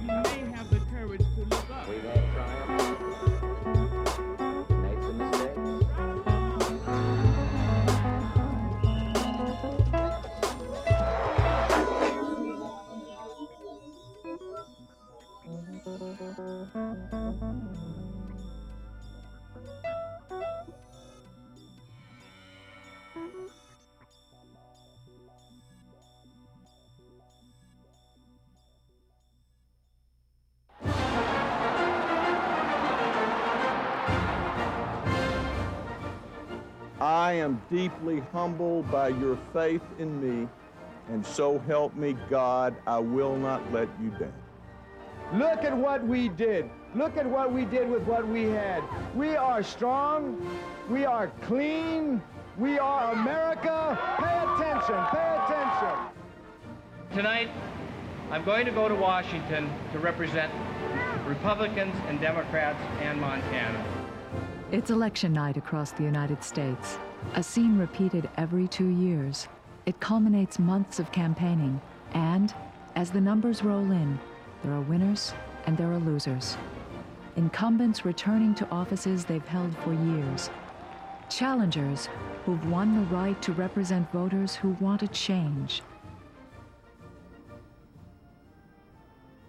may have the courage to look up. We've had triumphs, made some mistakes. I am deeply humbled by your faith in me, and so help me God, I will not let you down. Look at what we did. Look at what we did with what we had. We are strong. We are clean. We are America. Pay attention. Pay attention. Tonight, I'm going to go to Washington to represent Republicans and Democrats and Montana. It's election night across the United States, a scene repeated every 2 years. It culminates months of campaigning, and as the numbers roll in, there are winners and there are losers. Incumbents returning to offices they've held for years. Challengers who've won the right to represent voters who want a change.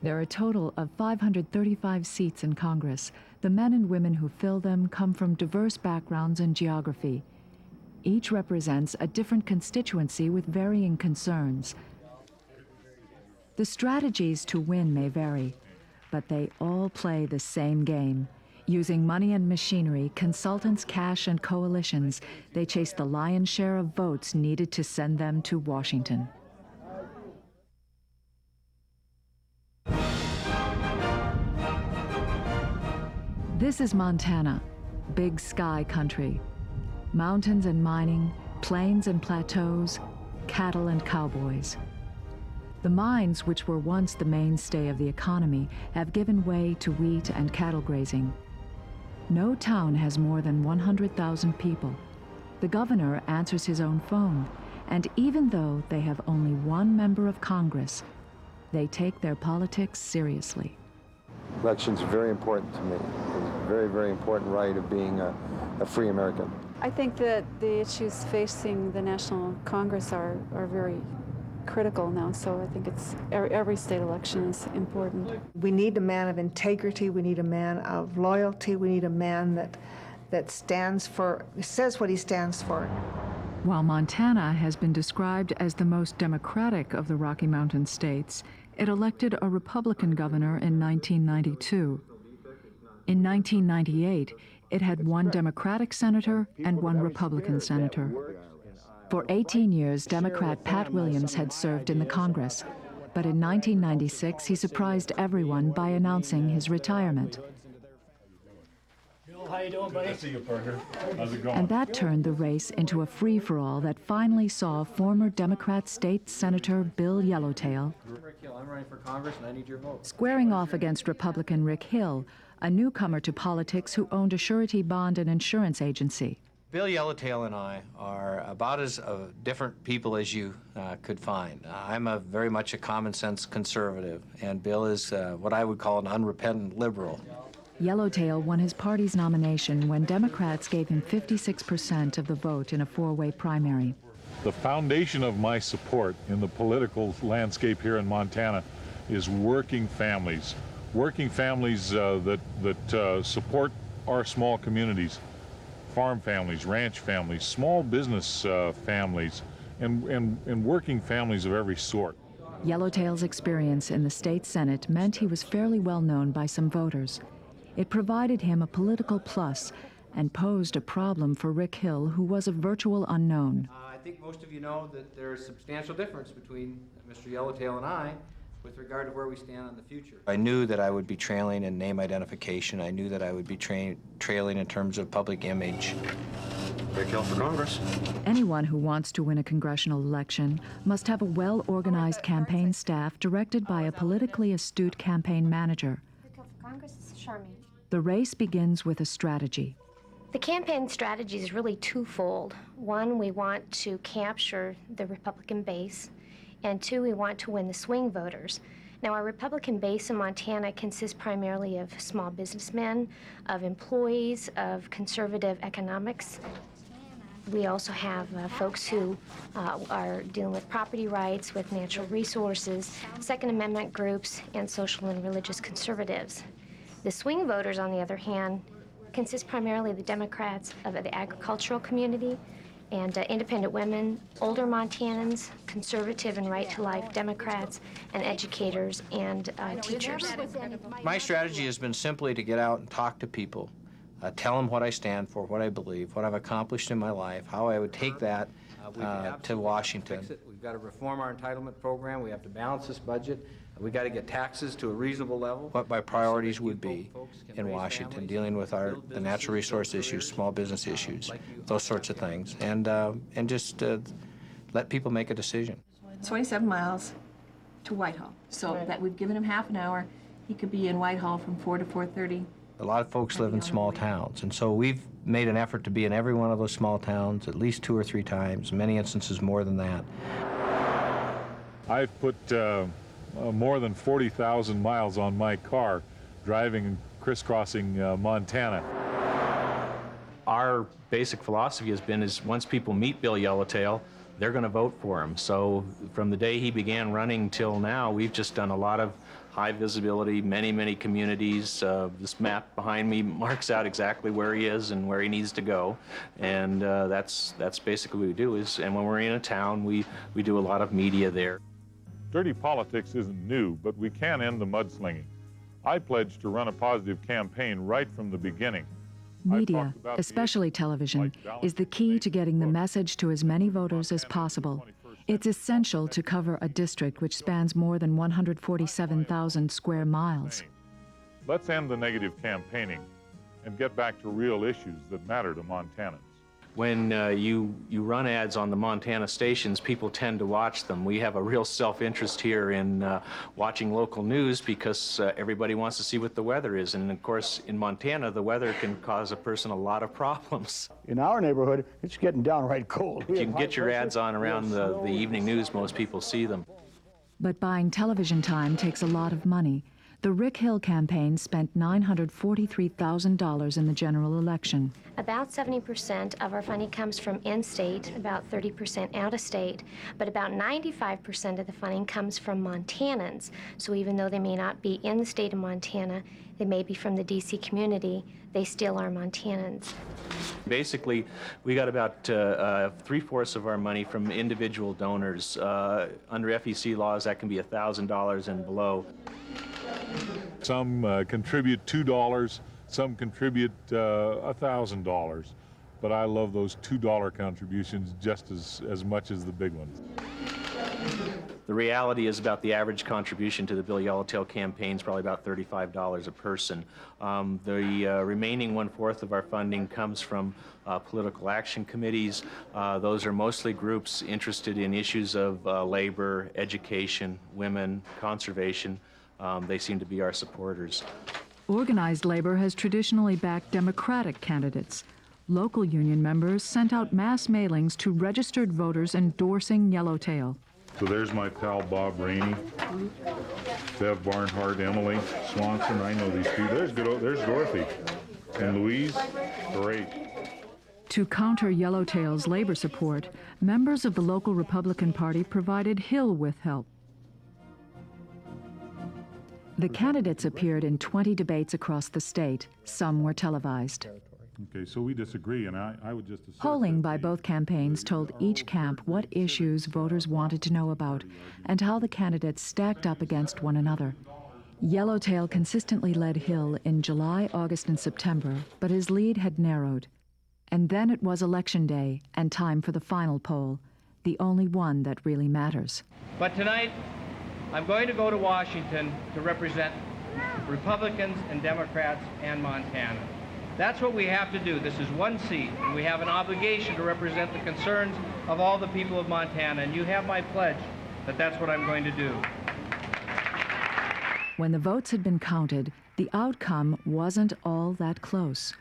There are a total of 535 seats in Congress. The men and women who fill them come from diverse backgrounds and geography. Each represents a different constituency with varying concerns. The strategies to win may vary, but they all play the same game. Using money and machinery, consultants, cash, and coalitions, they chase the lion's share of votes needed to send them to Washington. This is Montana, big sky country. Mountains and mining, plains and plateaus, cattle and cowboys. The mines, which were once the mainstay of the economy, have given way to wheat and cattle grazing. No town has more than 100,000 people. The governor answers his own phone, and even though they have only one member of Congress, they take their politics seriously. Elections are very important to me. It's a very, very important right of being a free American. I think that the issues facing the National Congress are very critical now, so I think it's every state election is important. We need a man of integrity, we need a man of loyalty, we need a man that says what he stands for. While Montana has been described as the most democratic of the Rocky Mountain states, it elected a Republican governor in 1992. In 1998, it had one Democratic senator and one Republican senator. For 18 years, Democrat Pat Williams had served in the Congress, but in 1996, he surprised everyone by announcing his retirement. Bill, how you doing, buddy? Good to see you, partner. How's it going? And that turned the race into a free-for-all that finally saw former Democrat State Senator Bill Yellowtail I'm running for Congress and I need your vote. squaring off against Republican Rick Hill, a newcomer to politics who owned a surety bond and insurance agency. Bill Yellowtail and I are about as different people as you could find. I'm very much a common-sense conservative, and Bill is what I would call an unrepentant liberal. Yellowtail won his party's nomination when Democrats gave him 56% of the vote in a four-way primary. The foundation of my support in the political landscape here in Montana is working families that support our small communities, farm families, ranch families, small business families, and working families of every sort. Yellowtail's experience in the state Senate meant he was fairly well known by some voters. It provided him a political plus and posed a problem for Rick Hill, who was a virtual unknown. I think most of you know that there is a substantial difference between Mr. Yellowtail and I with regard to where we stand on the future. I knew that I would be trailing in name identification. I knew that I would be trailing in terms of public image. Rick Hill for Congress. Anyone who wants to win a congressional election must have a well-organized campaign staff directed by a politically astute campaign manager. Rick Hill for Congress is Charmaine. The race begins with a strategy. The campaign strategy is really twofold. One, we want to capture the Republican base, and two, we want to win the swing voters. Now, our Republican base in Montana consists primarily of small businessmen, of employees, of conservative economics. We also have folks who are dealing with property rights, with natural resources, Second Amendment groups, and social and religious conservatives. The swing voters, on the other hand, consist primarily of the Democrats of the agricultural community and independent women, older Montanans, conservative and right-to-life Democrats, and educators and teachers. My strategy has been simply to get out and talk to people, tell them what I stand for, what I believe, what I've accomplished in my life, how I would take that to Washington. We've got to reform our entitlement program. We have to balance this budget. We've got to get taxes to a reasonable level. What my priorities would be in Washington, dealing with the natural resource issues, small business issues, those sorts of things, and just let people make a decision. 27 miles to Whitehall, so that we've given him half an hour. He could be in Whitehall from 4 to 4:30. A lot of folks live in small towns, and so we've made an effort to be in every one of those small towns at least 2 or 3 times, in many instances more than that. I've put more than 40,000 miles on my car driving and crisscrossing Montana. Our basic philosophy has been is once people meet Bill Yellowtail, they're going to vote for him. So from the day he began running till now, we've just done a lot of high visibility, many communities. This map behind me marks out exactly where he is and where he needs to go. And that's basically what we do and when we're in a town, we do a lot of media there. Dirty politics isn't new, but we can end the mudslinging. I pledged to run a positive campaign right from the beginning. Media, especially television, is the key to getting the message to as many voters as possible. It's essential to cover a district which spans more than 147,000 square miles. Let's end the negative campaigning and get back to real issues that matter to Montanans. When you run ads on the Montana stations, people tend to watch them. We have a real self-interest here in watching local news because everybody wants to see what the weather is. And of course, in Montana, the weather can cause a person a lot of problems. In our neighborhood, it's getting downright cold. If you can get your ads on around the evening news, most people see them. But buying television time takes a lot of money. The Rick Hill campaign spent $943,000 in the general election. About 70% of our funding comes from in-state, about 30% out-of-state, but about 95% of the funding comes from Montanans. So even though they may not be in the state of Montana, they may be from the D.C. community, they still are Montanans. Basically, we got about 3/4 of our money from individual donors. Under FEC laws, that can be $1,000 and below. Some contribute $2, some contribute $1,000, but I love those $2 contributions just as much as the big ones. The reality is about the average contribution to the Bill Yellowtail campaign is probably about $35 a person. The remaining 1/4 of our funding comes from political action committees. Those are mostly groups interested in issues of labor, education, women, conservation. They seem to be our supporters. Organized labor has traditionally backed Democratic candidates. Local union members sent out mass mailings to registered voters endorsing Yellowtail. So there's my pal Bob Rainey, Bev Barnhart, Emily Swanson. I know these two. There's Dorothy and Louise. Great. To counter Yellowtail's labor support, members of the local Republican Party provided Hill with help. The candidates appeared in 20 debates across the state. Some were televised. Okay, so we disagree, and I would just assert Polling by both campaigns told each camp what issues voters wanted to know about and how the candidates stacked up against one another. Yellowtail consistently led Hill in July, August, and September, but his lead had narrowed. And then it was Election Day and time for the final poll, the only one that really matters. But tonight, I'm going to go to Washington to represent Republicans and Democrats and Montana. That's what we have to do. This is one seat, and we have an obligation to represent the concerns of all the people of Montana, and you have my pledge that that's what I'm going to do. When the votes had been counted, the outcome wasn't all that close.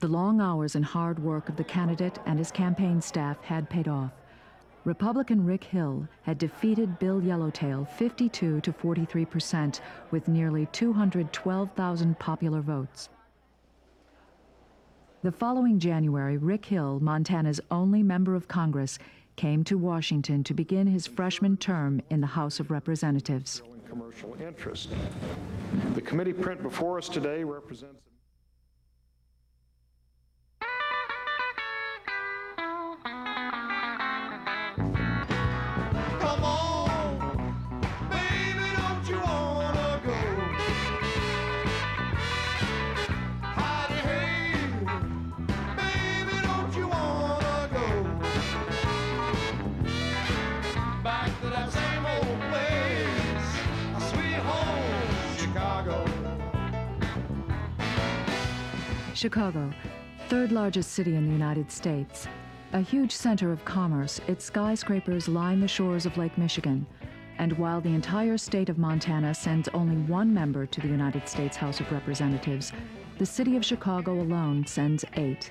The long hours and hard work of the candidate and his campaign staff had paid off. Republican Rick Hill had defeated Bill Yellowtail 52 to 43% with nearly 212,000 popular votes. The following January, Rick Hill, Montana's only member of Congress, came to Washington to begin his freshman term in the House of Representatives. Commercial interest. The committee print before us today represents Chicago, third largest city in the United States. A huge center of commerce, its skyscrapers line the shores of Lake Michigan. And while the entire state of Montana sends only one member to the United States House of Representatives, the city of Chicago alone sends 8.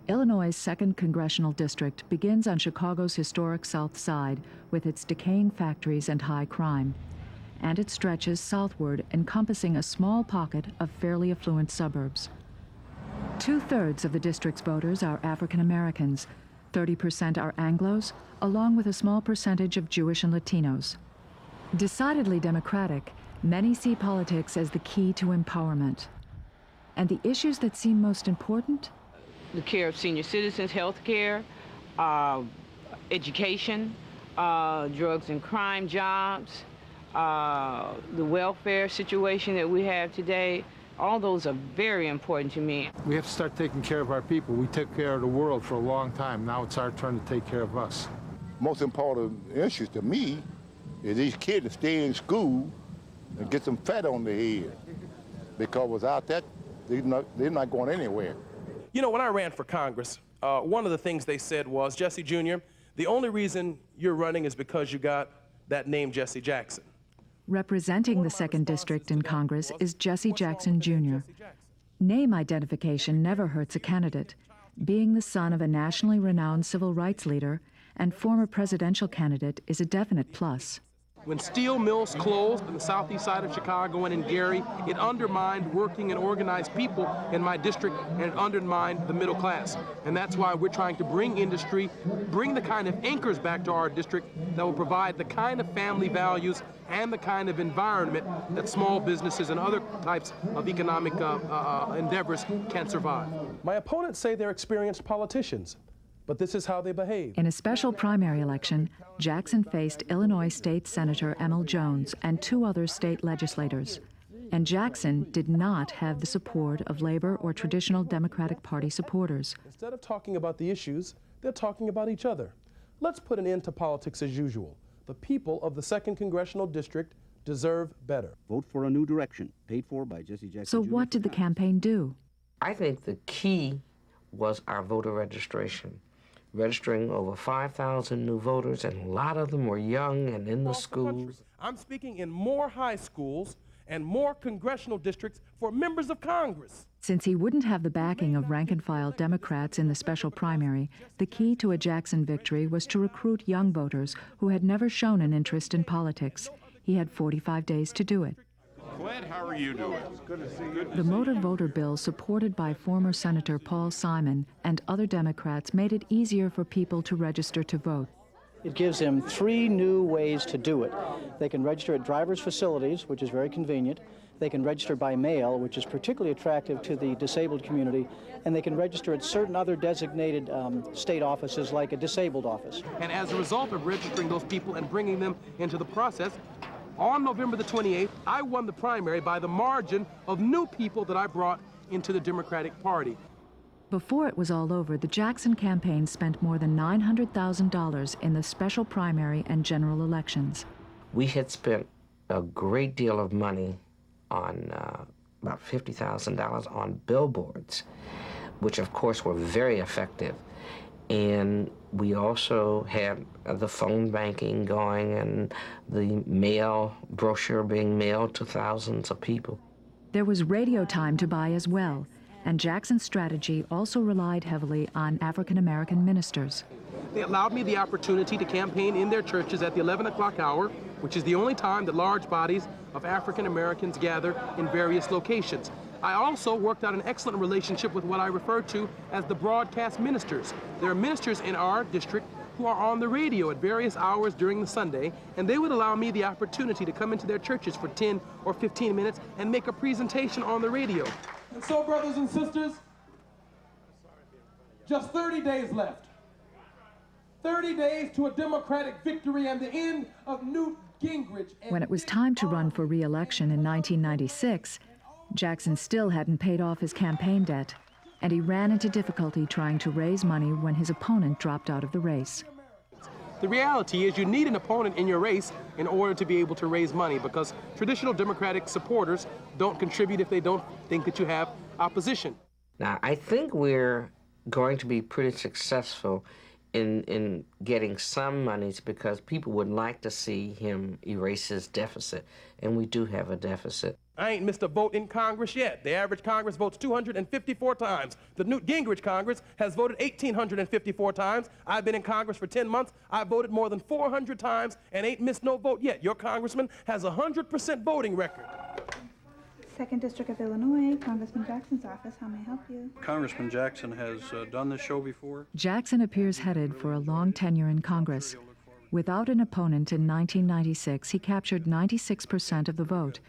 Illinois' 2nd Congressional District begins on Chicago's historic South Side with its decaying factories and high crime. And it stretches southward, encompassing a small pocket of fairly affluent suburbs. 2/3 of the district's voters are African Americans, 30% are Anglos, along with a small percentage of Jewish and Latinos. Decidedly Democratic, many see politics as the key to empowerment. And the issues that seem most important? The care of senior citizens, health care, education, drugs and crime, jobs, the welfare situation that we have today, all those are very important to me. We have to start taking care of our people. We took care of the world for a long time. Now it's our turn to take care of us. Most important issue to me is these kids to stay in school and get some fat on their head. Because without that, they're not going anywhere. You know, when I ran for Congress, one of the things they said was, Jesse Jr., the only reason you're running is because you got that name Jesse Jackson. Representing the 2nd District in Congress is Jesse Jackson, Jr. Name identification never hurts a candidate. Being the son of a nationally renowned civil rights leader and former presidential candidate is a definite plus. When steel mills closed on the southeast side of Chicago and in Gary, it undermined working and organized people in my district, and it undermined the middle class. And that's why we're trying to bring industry, bring the kind of anchors back to our district that will provide the kind of family values and the kind of environment that small businesses and other types of economic endeavors can survive. My opponents say they're experienced politicians, but this is how they behave. In a special primary election, Jackson faced Illinois State Senator Emil Jones and 2 other state legislators. And Jackson did not have the support of Labor or traditional Democratic Party supporters. Instead of talking about the issues, they're talking about each other. Let's put an end to politics as usual. The people of the 2nd Congressional District deserve better. Vote for a new direction, paid for by Jesse Jackson. So Jr. what did the campaign do? I think the key was our voter registration. Registering over 5,000 new voters, and a lot of them were young and in the schools. I'm speaking in more high schools and more congressional districts for members of Congress. Since he wouldn't have the backing of rank-and-file Democrats in the special primary, the key to a Jackson victory was to recruit young voters who had never shown an interest in politics. He had 45 days to do it. Clint, how are you doing? Good to see you. The motor voter bill, supported by former Senator Paul Simon and other Democrats, made it easier for people to register to vote. It gives them 3 new ways to do it. They can register at drivers' facilities, which is very convenient. They can register by mail, which is particularly attractive to the disabled community. And they can register at certain other designated state offices, like a disabled office. And as a result of registering those people and bringing them into the process, on November the 28th, I won the primary by the margin of new people that I brought into the Democratic Party. Before it was all over, the Jackson campaign spent more than $900,000 in the special primary and general elections. We had spent a great deal of money on about $50,000 on billboards, which of course were very effective. And we also had the phone banking going and the mail brochure being mailed to thousands of people. There was radio time to buy as well, and Jackson's strategy also relied heavily on African American ministers. They allowed me the opportunity to campaign in their churches at the 11 o'clock hour, which is the only time that large bodies of African Americans gather in various locations. I also worked out an excellent relationship with what I refer to as the broadcast ministers. There are ministers in our district who are on the radio at various hours during the Sunday, and they would allow me the opportunity to come into their churches for 10 or 15 minutes and make a presentation on the radio. And so, brothers and sisters, just 30 days left. 30 days to a Democratic victory and the end of Newt Gingrich. When it was time to run for re-election in 1996, Jackson still hadn't paid off his campaign debt, and he ran into difficulty trying to raise money when his opponent dropped out of the race. The reality is you need an opponent in your race in order to be able to raise money, because traditional Democratic supporters don't contribute if they don't think that you have opposition. Now, I think we're going to be pretty successful in getting some monies because people would like to see him erase his deficit, and we do have a deficit. I ain't missed a vote in Congress yet. The average Congress votes 254 times. The Newt Gingrich Congress has voted 1,854 times. I've been in Congress for 10 months. I've voted more than 400 times and ain't missed no vote yet. Your congressman has a 100% voting record. 2nd District of Illinois, Congressman Jackson's office. How may I help you? Congressman Jackson has done this show before. Jackson appears headed for a long tenure in Congress. Without an opponent in 1996, he captured 96% of the vote.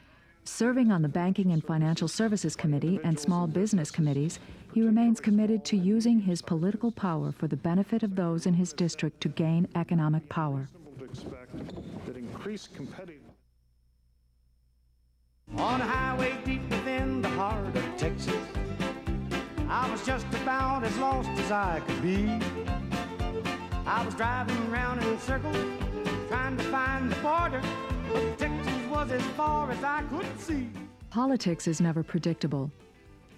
Serving on the Banking and Financial Services Committee and Small Business Committees, he remains committed to using his political power for the benefit of those in his district to gain economic power. That increased competitive. On a highway deep within the heart of Texas, I was just about as lost as I could be. I was driving around in circles, trying to find the border, but Texas was as far as I could see. Politics is never predictable.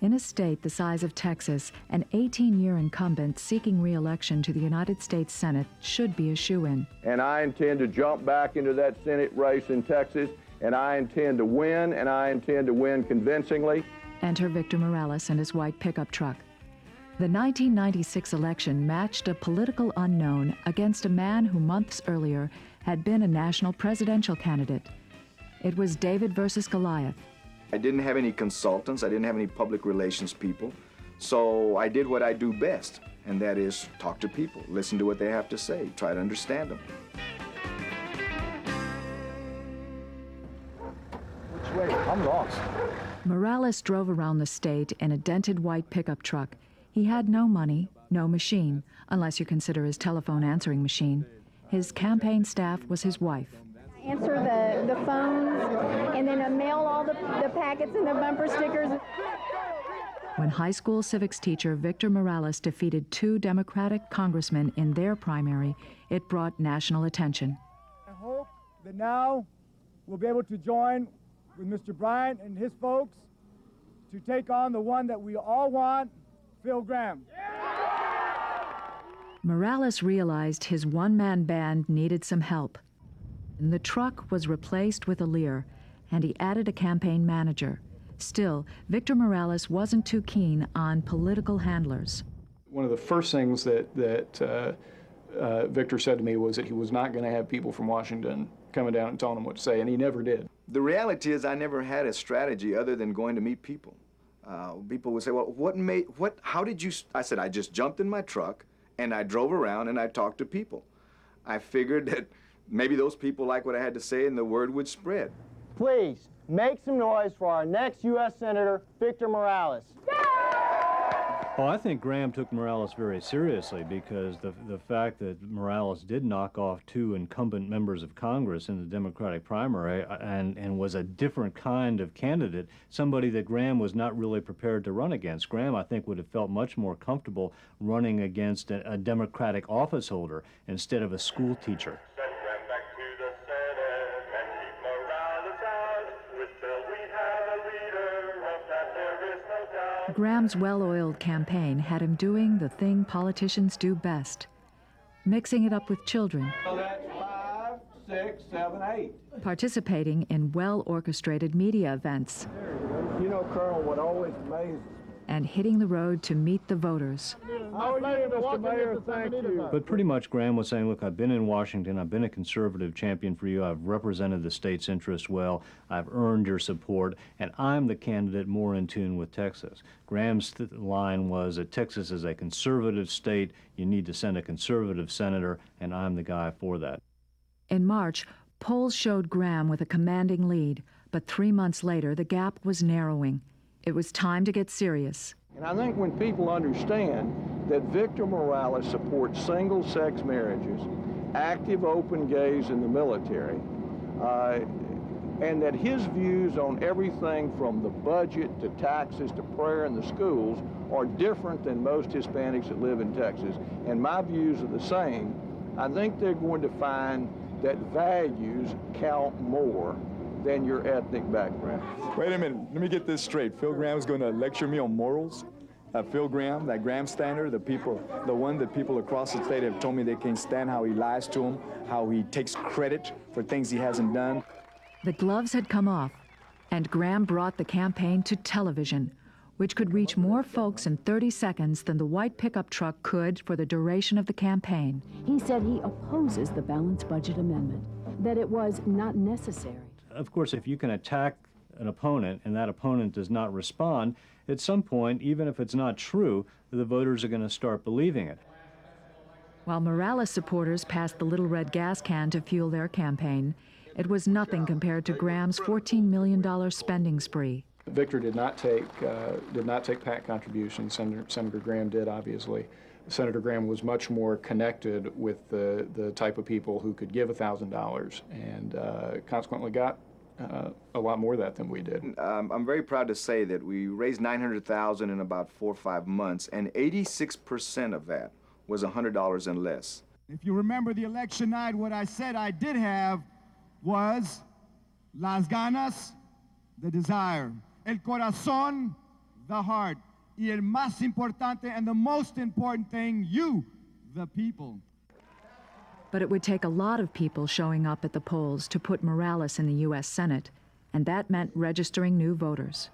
In a state the size of Texas, an 18-year incumbent seeking re-election to the United States Senate should be a shoo-in. And I intend to jump back into that Senate race in Texas, and I intend to win, and I intend to win convincingly. Enter Victor Morales and his white pickup truck. The 1996 election matched a political unknown against a man who months earlier had been a national presidential candidate. It was David versus Goliath. I didn't have any consultants, I didn't have any public relations people, so I did what I do best, and that is talk to people, listen to what they have to say, try to understand them. Which way? I'm lost. Morales drove around the state in a dented white pickup truck. He had no money, no machine, unless you consider his telephone answering machine. His campaign staff was his wife. Answer the phones, and then mail all the packets and the bumper stickers. When high school civics teacher Victor Morales defeated 2 Democratic congressmen in their primary, it brought national attention. I hope that now we'll be able to join with Mr. Bryant and his folks to take on the one that we all want, Phil Gramm. Morales realized his one-man band needed some help. The truck was replaced with a Lear, and he added a campaign manager. Still, Victor Morales wasn't too keen on political handlers. One of the first things that Victor said to me was that he was not going to have people from Washington coming down and telling him what to say, and he never did. The reality is I never had a strategy other than going to meet people. People would say, well, how did you, I said, I just jumped in my truck and I drove around and I talked to people. I figured that maybe those people liked what I had to say and the word would spread. Please, make some noise for our next U.S. Senator, Victor Morales. Well, I think Graham took Morales very seriously because the fact that Morales did knock off 2 incumbent members of Congress in the Democratic primary and was a different kind of candidate, somebody that Graham was not really prepared to run against. Graham, I think, would have felt much more comfortable running against a Democratic office holder instead of a school teacher. Graham's well-oiled campaign had him doing the thing politicians do best, mixing it up with children. So that's 5, 6, 7, 8. Participating in well-orchestrated media events. You know, know, Colonel, what always amazes and hitting the road to meet the voters. How are you, Mr. Mayor? Thank you. But pretty much Graham was saying, look, I've been in Washington, I've been a conservative champion for you, I've represented the state's interest well, I've earned your support, and I'm the candidate more in tune with Texas. Graham's line was that Texas is a conservative state, you need to send a conservative senator, and I'm the guy for that. In March, polls showed Graham with a commanding lead, but 3 months later, the gap was narrowing. It was time to get serious. And I think when people understand that Victor Morales supports single-sex marriages, active open gays in the military, and that his views on everything from the budget to taxes to prayer in the schools are different than most Hispanics that live in Texas, and my views are the same, I think they're going to find that values count more than your ethnic background. Wait a minute, let me get this straight. Phil Graham's going to lecture me on morals? Phil Graham, that Graham standard, the one that people across the state have told me they can't stand, how he lies to them, how he takes credit for things he hasn't done. The gloves had come off, and Graham brought the campaign to television, which could reach more folks in 30 seconds than the white pickup truck could for the duration of the campaign. He said he opposes the balanced budget amendment, that it was not necessary. Of course, if you can attack an opponent and that opponent does not respond, at some point, even if it's not true, the voters are going to start believing it. While Morales supporters passed the little red gas can to fuel their campaign, it was nothing compared to Graham's $14 million spending spree. Victor did not take PAC contributions. Senator Graham did, obviously. Senator Graham was much more connected with the type of people who could give $1,000 and consequently got a lot more of that than we did. I'm very proud to say that we raised $900,000 in about 4 or 5 months, and 86% of that was $100 and less. If you remember the election night, what I said I did have was las ganas, the desire, el corazón, the heart, y el más importante and the most important thing, you, the people. But it would take a lot of people showing up at the polls to put Morales in the U.S. Senate, and that meant registering new voters.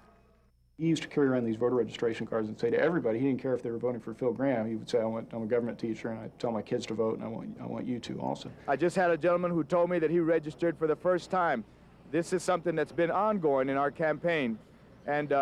He used to carry around these voter registration cards and say to everybody, he didn't care if they were voting for Phil Graham, he would say, I'm a government teacher and I tell my kids to vote and I want you to also. I just had a gentleman who told me that he registered for the first time. This is something that's been ongoing in our campaign, and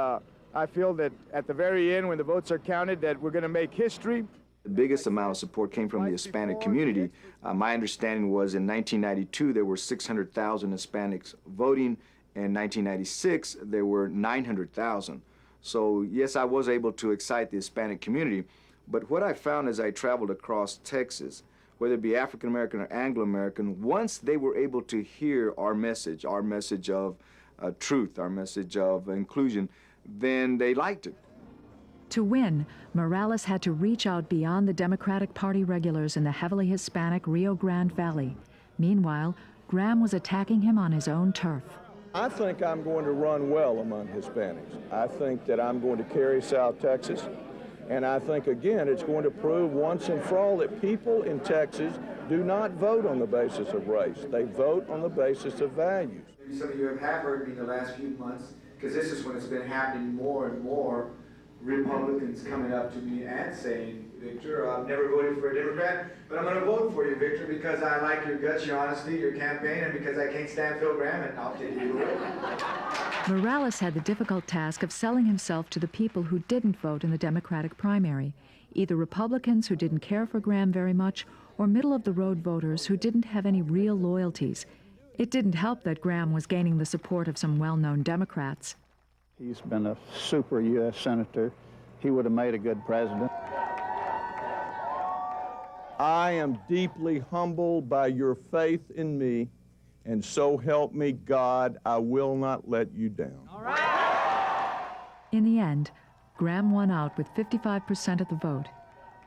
I feel that at the very end, when the votes are counted, that we're going to make history. The biggest amount of support came from the Hispanic community. My understanding was in 1992 there were 600,000 Hispanics voting. In 1996 there were 900,000. So yes, I was able to excite the Hispanic community. But what I found as I traveled across Texas, whether it be African American or Anglo American, once they were able to hear our message of truth, our message of inclusion, then they liked it. To win, Morales had to reach out beyond the Democratic Party regulars in the heavily Hispanic Rio Grande Valley. Meanwhile, Graham was attacking him on his own turf. I think I'm going to run well among Hispanics. I think that I'm going to carry South Texas. And I think, again, it's going to prove once and for all that people in Texas do not vote on the basis of race. They vote on the basis of values. Some of you have heard me in the last few months, because this is when it's been happening more and more, Republicans coming up to me and saying, Victor, I've never voted for a Democrat, but I'm going to vote for you, Victor, because I like your guts, your honesty, your campaign, and because I can't stand Phil Graham, and I'll take you away. Morales had the difficult task of selling himself to the people who didn't vote in the Democratic primary, either Republicans who didn't care for Graham very much, or middle-of-the-road voters who didn't have any real loyalties. It didn't help that Graham was gaining the support of some well-known Democrats. He's been a super U.S. Senator. He would have made a good president. I am deeply humbled by your faith in me, and so help me God, I will not let you down. All right. In the end, Graham won out with 55% of the vote.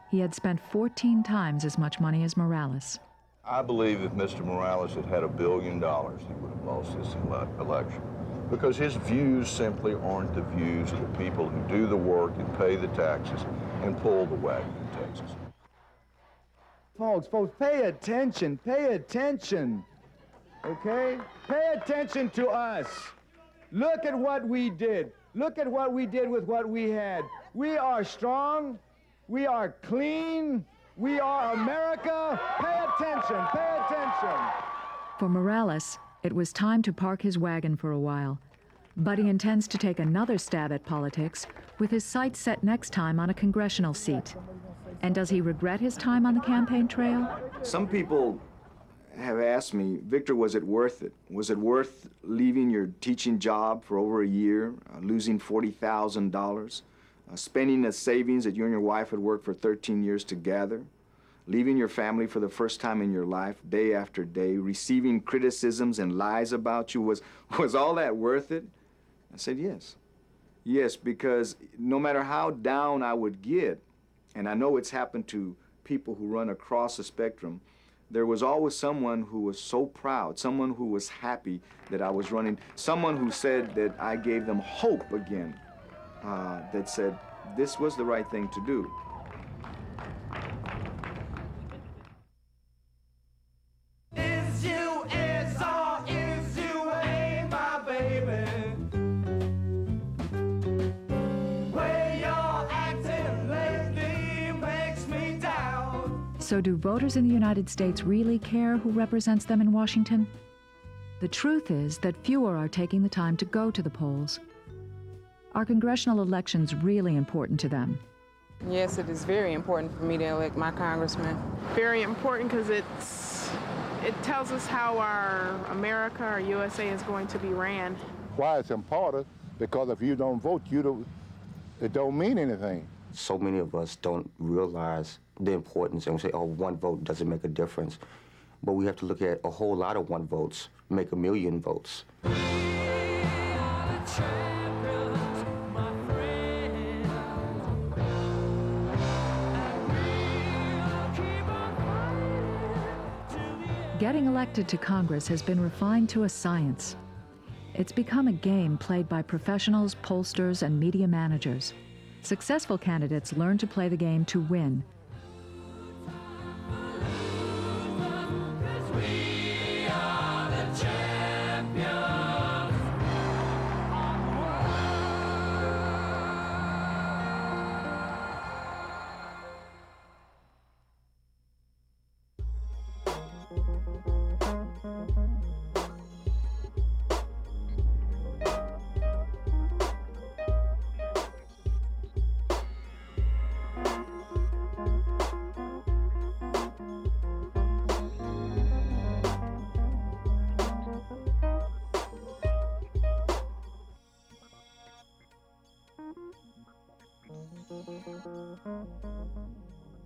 He had spent 14 times as much money as Morales. I believe if Mr. Morales had had $1 billion, he would have lost this election. Because his views simply aren't the views of the people who do the work and pay the taxes and pull the wagon in Texas. Folks, pay attention, okay? Pay attention to us. Look at what we did. Look at what we did with what we had. We are strong. We are clean. We are America. Pay attention. Pay attention. For Morales, it was time to park his wagon for a while. But he intends to take another stab at politics with his sights set next time on a congressional seat. And does he regret his time on the campaign trail? Some people have asked me, Victor, was it worth it? Was it worth leaving your teaching job for over a year, losing $40,000, spending the savings that you and your wife had worked for 13 years to gather, leaving your family for the first time in your life, day after day, receiving criticisms and lies about you? Was all that worth it? I said, yes. Yes, because no matter how down I would get, and I know it's happened to people who run across the spectrum, there was always someone who was so proud, someone who was happy that I was running, someone who said that I gave them hope again, that said this was the right thing to do. Is you, is all, is you, hey, my baby. Way you're acting lately makes me doubt. So do voters in the United States really care who represents them in Washington? The truth is that fewer are taking the time to go to the polls. Are congressional elections really important to them? Yes, it is very important for me to elect my congressman. Very important because it tells us how our America, our USA is going to be ran. Why it's important? Because if you don't vote, it don't mean anything. So many of us don't realize the importance and we say, oh, one vote doesn't make a difference. But we have to look at a whole lot of one votes, make a million votes. Getting elected to Congress has been refined to a science. It's become a game played by professionals, pollsters, and media managers. Successful candidates learn to play the game to win,